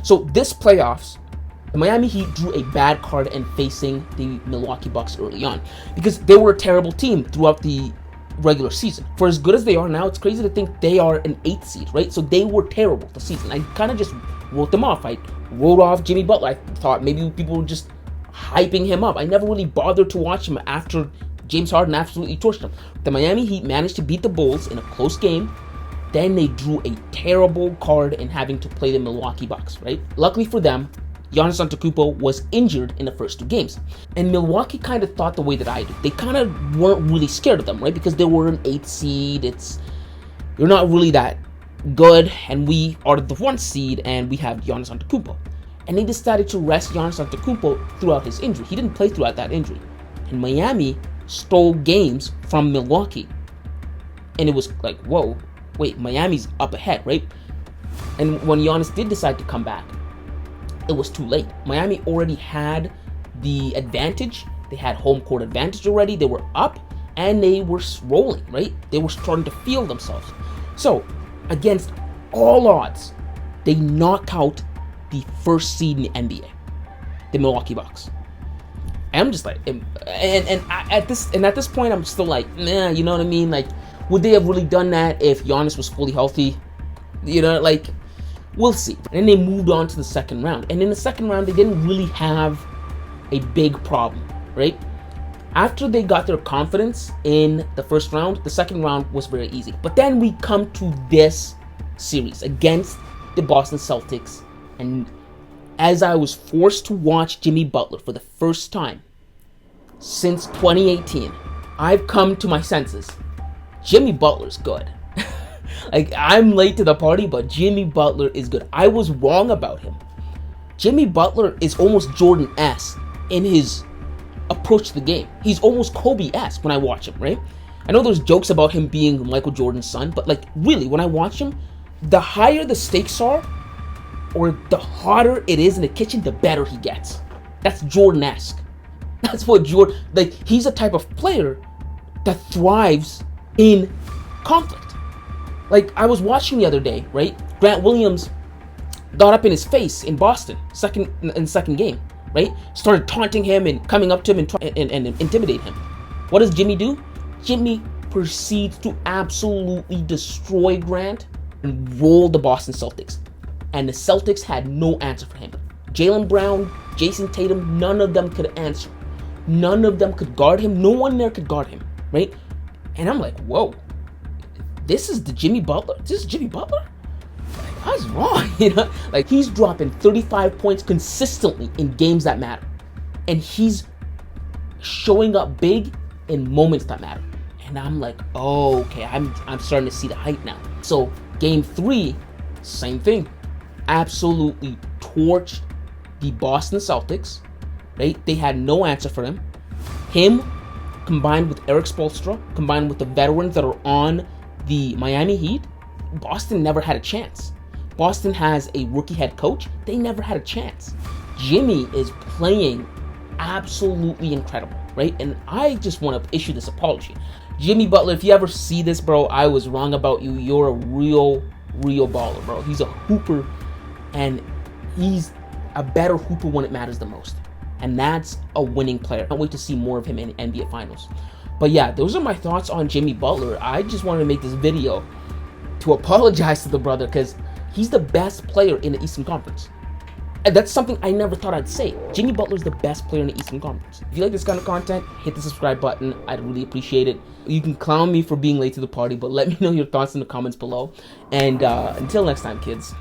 So this playoffs, the Miami Heat drew a bad card in facing the Milwaukee Bucks early on because they were a terrible team throughout the regular season. For as good as they are now, it's crazy to think they are an 8th seed, right? So they were terrible this season. I kind of just wrote them off. I wrote off Jimmy Butler. I thought maybe people were just hyping him up. I never really bothered to watch him after James Harden absolutely torched him. The Miami Heat managed to beat the Bulls in a close game. Then they drew a terrible card in having to play the Milwaukee Bucks, right? Luckily for them, Giannis Antetokounmpo was injured in the first 2 games. And Milwaukee kind of thought the way that I do. They kind of weren't really scared of them, right? Because they were an 8th seed. You're not really that good. And we are the 1 seed and we have Giannis Antetokounmpo. And they decided to rest Giannis Antetokounmpo throughout his injury. He didn't play throughout that injury. And Miami stole games from Milwaukee. And it was like, whoa, wait, Miami's up ahead, right? And when Giannis did decide to come back, it was too late. Miami already had the advantage. They had home court advantage already. They were up and they were rolling, right? They were starting to feel themselves. So, against all odds, they knock out the 1st seed in the NBA, the Milwaukee Bucks. And I'm just like, at this point, I'm still like, nah, you know what I mean? Like, would they have really done that if Giannis was fully healthy? You know, like, we'll see. And then they moved on to the second round. And in the second round, they didn't really have a big problem, right? After they got their confidence in the first round, the second round was very easy. But then we come to this series against the Boston Celtics. And as I was forced to watch Jimmy Butler for the first time since 2018, I've come to my senses. Jimmy Butler's good. Like, I'm late to the party, but Jimmy Butler is good. I was wrong about him. Jimmy Butler is almost Jordan-esque in his approach to the game. He's almost Kobe-esque when I watch him, right? I know there's jokes about him being Michael Jordan's son, but like, really, when I watch him, the higher the stakes are, or the hotter it is in the kitchen, the better he gets. That's Jordan-esque. That's what Jordan, like, he's a type of player that thrives in conflict. Like, I was watching the other day, right? Grant Williams got up in his face in Boston, in the second game, right? Started taunting him and coming up to him and intimidate him. What does Jimmy do? Jimmy proceeds to absolutely destroy Grant and roll the Boston Celtics. And the Celtics had no answer for him. Jaylen Brown, Jason Tatum, none of them could answer. None of them could guard him. No one there could guard him, right? And I'm like, whoa. This is the Jimmy Butler? This is Jimmy Butler? Like, I was wrong, you know? Like, he's dropping 35 points consistently in games that matter. And he's showing up big in moments that matter. And I'm like, oh, okay, I'm starting to see the hype now. So, game 3, same thing. Absolutely torched the Boston Celtics, right? They had no answer for him. Him, combined with Eric Spoelstra, combined with the veterans that are on the Miami Heat, Boston never had a chance. Boston has a rookie head coach. They never had a chance. Jimmy is playing absolutely incredible, right? And I just want to issue this apology. Jimmy Butler, if you ever see this, bro, I was wrong about you. You're a real baller, bro. He's a hooper, and he's a better hooper when it matters the most. And that's a winning player. I can't wait to see more of him in NBA Finals. But yeah, those are my thoughts on Jimmy Butler. I just wanted to make this video to apologize to the brother because he's the best player in the Eastern Conference. And that's something I never thought I'd say. Jimmy Butler's the best player in the Eastern Conference. If you like this kind of content, hit the subscribe button. I'd really appreciate it. You can clown me for being late to the party, but let me know your thoughts in the comments below. And until next time, kids.